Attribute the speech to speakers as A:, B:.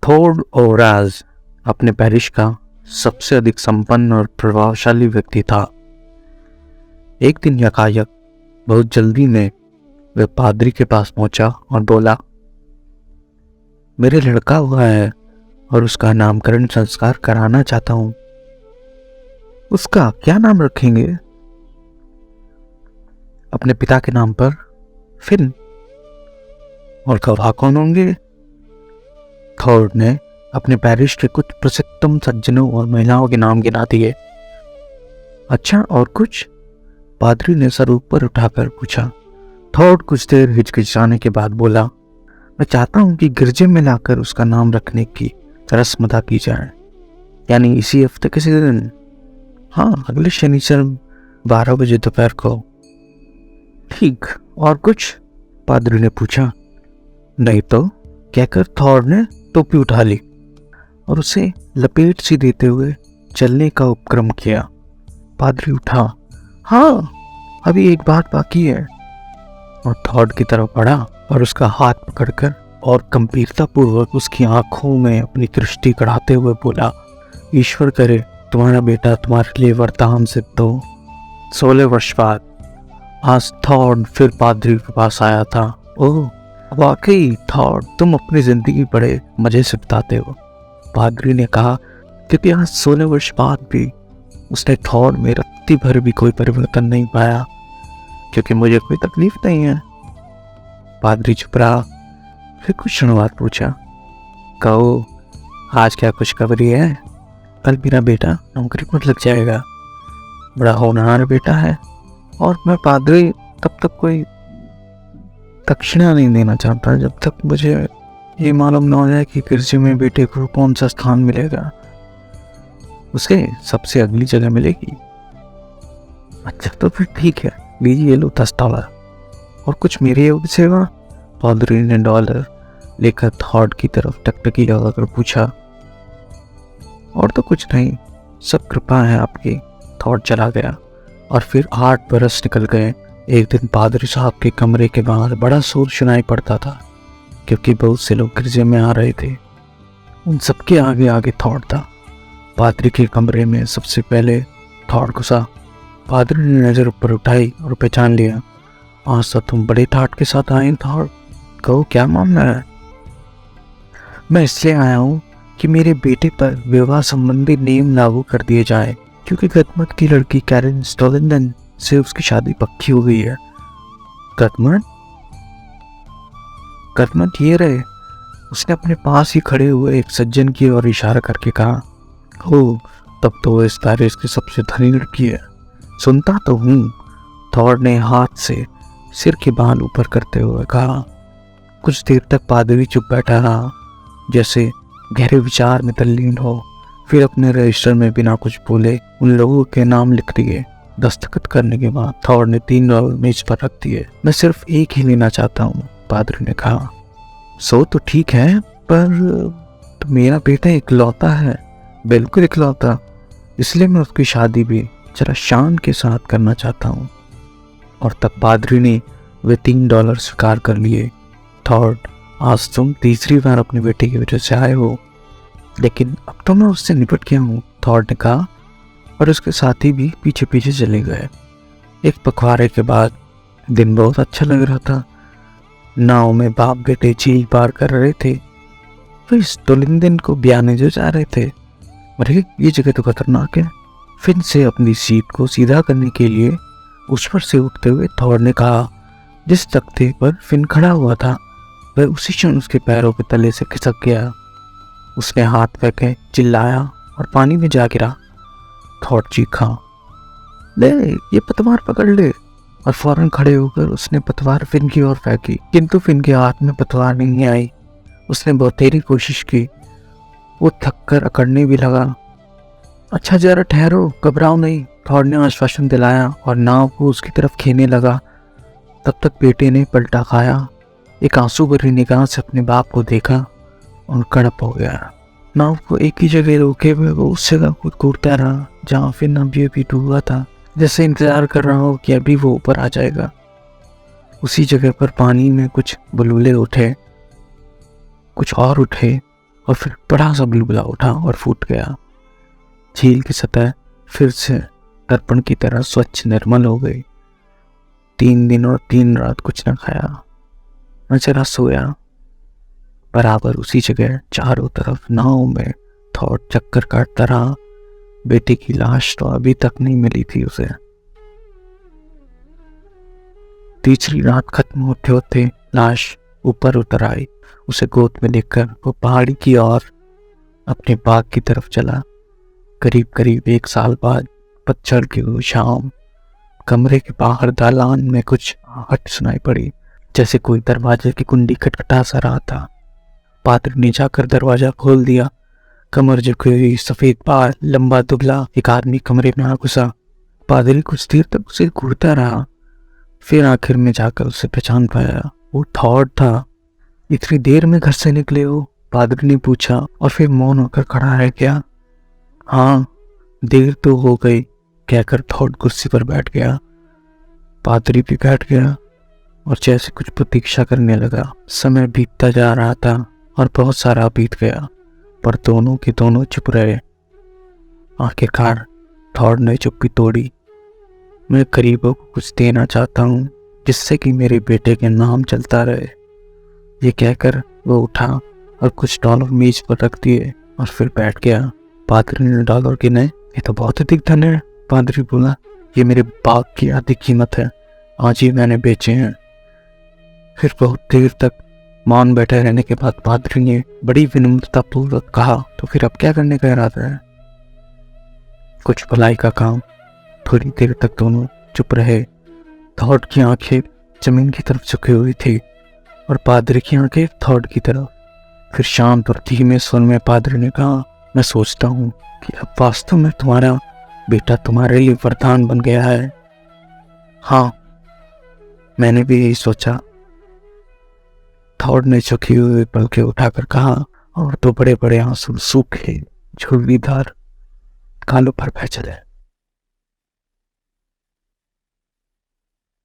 A: थोर्ड ओराज अपने पैरिश का सबसे अधिक संपन्न और प्रभावशाली व्यक्ति था। एक दिन यकायक बहुत जल्दी में वह पादरी के पास पहुंचा और बोला, मेरे लड़का हुआ है और उसका नामकरण संस्कार कराना चाहता हूं। उसका क्या नाम रखेंगे? अपने पिता के नाम पर फिन। और गवाह कौन होंगे? थॉर्ड ने अपने पैरिश के कुछ प्रसिद्धतम सज्जनों और महिलाओं के नाम गिना दिए। अच्छा, और कुछ? पादरी ने सर ऊपर उठाकर पूछा। थॉर्ड कुछ देर हिचकिचाने के बाद बोला, मैं चाहता हूं कि गिरजे में लाकर उसका नाम रखने की रस्म अदा की जाए, यानी इसी हफ्ते किसी दिन। हाँ, अगले शनिचर 12 बजे दोपहर को। ठीक, और कुछ? पादरी ने पूछा। नहीं तो, कहकर थॉर्ड ने टोपी उठा ली और उसे लपेट सी देते हुए चलने का उपक्रम किया। पादरी उठा। हाँ, अभी एक बात बाकी है। और थॉर्ड की तरफ बढ़ा और उसका हाथ पकड़कर और गंभीरता पूर्वक उसकी आंखों में अपनी दृष्टि गड़ाते हुए बोला, ईश्वर करे तुम्हारा बेटा तुम्हारे लिए वरदान सिद्ध हो। 16 वर्ष बाद आज थॉर्ड फिर पादरी के पास आया था। ओह, वाकई थॉर्ड, तुम अपनी जिंदगी बड़े मजे से बिताते हो, पादरी ने कहा, क्योंकि आज 16 वर्ष बाद भी उसने थॉर्ड में रत्ती भर भी कोई परिवर्तन नहीं पाया। क्योंकि मुझे कोई तकलीफ नहीं है। पादरी चुप रहा, फिर कुछ क्षण बाद पूछा, कहो, आज क्या खुशखबरी है? कल मेरा बेटा नौकरी पर लग जाएगा। बड़ा होनहार बेटा है और मैं पादरी तब तक कोई दक्षिणा नहीं देना चाहता जब तक मुझे ये मालूम न हो जाए कि गिरजे में बेटे को कौन सा स्थान मिलेगा। उसे सबसे अगली जगह मिलेगी। अच्छा, तो फिर ठीक है, लीजिए लो $10। और कुछ मेरी ओर से सेवा? पादरी ने $1 लेकर थॉर्ड की तरफ टकटकी लगाकर पूछा। और तो कुछ नहीं, सब कृपा है आपकी। थॉर्ड चला गया और फिर 8 बरस निकल गए। एक दिन पादरी साहब के कमरे के बाहर बड़ा शोर सुनाई पड़ता था, क्योंकि बहुत से लोग गिरजे में आ रहे थे। उन सबके आगे आगे थॉर्ड था। पादरी के कमरे में सबसे पहले थॉर्ड घुसा। पादरी ने नजर ऊपर उठाई और पहचान लिया। आज तो तुम बड़े ठाट के साथ आए थॉर्ड, कहो क्या मामला है? मैं इसलिए आया हूँ कि मेरे बेटे पर विवाह संबंधी नियम लागू कर दिए जाए, क्योंकि गतमत की लड़की कैरन स्टोलिंदन से उसकी शादी पक्की हो गई है। गतमत? गतमत ये रहे। उसने अपने पास ही खड़े हुए एक सज्जन की ओर इशारा करके कहा, हो, तब तो वो इस पैरिस की सबसे धनी लड़की है। सुनता तो हूँ, थॉर्ड ने हाथ से सिर के बाल ऊपर करते हुए कहा। कुछ देर तक पादरी चुप बैठा रहा, जैसे गहरे विचार में तल्लीन हो। फिर अपने रजिस्टर में बिना कुछ बोले उन लोगों के नाम लिख दिए। दस्तखत करने के बाद थॉर्ड ने $3 मेज पर रख दिए। मैं सिर्फ एक ही लेना चाहता हूँ, पादरी ने कहा। सो तो ठीक है, पर तो मेरा बेटा इकलौता है, बिल्कुल इकलौता, इसलिए मैं उसकी शादी भी जरा शान के साथ करना चाहता हूँ। और तब पादरी ने वे $3 स्वीकार कर लिए। थॉर्ड, आज तुम तीसरी बार अपने बेटे की वजह से आए हो, लेकिन अब तो मैं उससे निपट गया हूँ, थॉर्ड ने कहा, और उसके साथी भी पीछे पीछे चले गए। एक पखवाड़े के बाद दिन बहुत अच्छा लग रहा था। नाव में बाप बेटे झील पार कर रहे थे। वे स्टोलिंदन को ब्याने जो जा रहे थे। अरे, ये जगह तो खतरनाक है। फिन से अपनी सीट को सीधा करने के लिए उस पर से उठते हुए थॉर्ड ने कहा। जिस तख्ते पर फिन खड़ा हुआ था वह उसी क्षण उसके पैरों के तले से खिसक गया। उसने हाथ फेंके, चिल्लाया और पानी में जा गिरा। थॉर्ड चीखा, ले, ये पतवार पकड़ ले। और फौरन खड़े होकर उसने पतवार फिन की ओर फेंकी, किंतु फिन के हाथ में पतवार नहीं आई। उसने बहुतेरी कोशिश की। वो थककर अकड़ने भी लगा। अच्छा, जरा ठहरो, घबराओ नहीं, थॉर्ड ने आश्वासन दिलाया और नाव को उसकी तरफ खींचने लगा। तब तक बेटे ने पलटा खाया, एक आंसू भरी निगाह से अपने बाप को देखा और कड़प हो गया। नाव को एक ही जगह रोके हुए वो उस जगह को कूदता रहा जहाँ फिन अभी डूबा था, जैसे इंतजार कर रहा हो कि अभी वो ऊपर आ जाएगा। उसी जगह पर पानी में कुछ बुलबुले उठे, कुछ और उठे और फिर बड़ा सा बुलबुला उठा और फूट गया। झील की सतह फिर से दर्पण की तरह स्वच्छ निर्मल हो गई। 3 दिन और 3 रात कुछ न खाया, न जरा सोया। बराबर उसी जगह चारों तरफ नाव में थॉट चक्कर काटता रहा। बेटे की लाश तो अभी तक नहीं मिली थी उसे। तीसरी रात खत्म होते होते लाश ऊपर उतर आई। उसे गोद में लेकर वो पहाड़ी की ओर अपने बाग की तरफ चला। करीब करीब 1 साल बाद पतझड़ की वो शाम, कमरे के बाहर दालान में कुछ आहट सुनाई पड़ी, जैसे कोई दरवाजे की कुंडी खटखटा सा रहा था। पादरी ने जाकर दरवाजा खोल दिया। कमर झुकी हुई, सफेद बाल, लंबा दुबला एक आदमी कमरे में आ घुसा। पादरी कुछ देर तक उसे घूरता रहा, फिर आखिर में जाकर उसे पहचान पाया। वो थॉट था। इतनी देर में घर से निकले हो? पादरी ने पूछा और फिर मौन होकर खड़ा रह गया। हाँ, देर तो हो गई, कहकर थॉट कुर्सी पर बैठ गया। पादरी भी बैठ गया और जैसे कुछ प्रतीक्षा करने लगा। समय बीतता जा रहा था और बहुत सारा बीत गया, पर दोनों के दोनों चुप रहे। आखिरकार थॉट ने चुप्पी तोड़ी। मैं करीबों को कुछ देना चाहता हूँ, जिससे कि मेरे बेटे के नाम चलता रहे। ये कहकर वो उठा और कुछ डॉलर मेज पर रख दिए और फिर बैठ गया। पादरी ने डॉलर गिने। ये तो बहुत अधिक धन है, पादरी बोला। ये मेरे बाग की आधी कीमत है, आज ही मैंने बेचे हैं। फिर बहुत देर तक मौन बैठे रहने के बाद पादरी ने बड़ी विनम्रता पूर्वक कहा, तो फिर अब क्या करने का इरादा है? कुछ भलाई का काम। थोड़ी देर तक दोनों चुप रहे। थॉट की आंखें जमीन की तरफ झुकी हुई थी और पादरी की आंखें थॉट की तरफ। फिर शांत और धीमे स्वर में पादरी ने कहा, मैं सोचता हूँ कि अब वास्तव में तुम्हारा बेटा तुम्हारे लिए वरदान बन गया है। हाँ, मैंने भी यही सोचा। थॉट ने झुकी हुई पलकें उठाकर कहा और 2 बड़े बड़े आंसू सूखे झुर्रीदार गालों पर बह चले।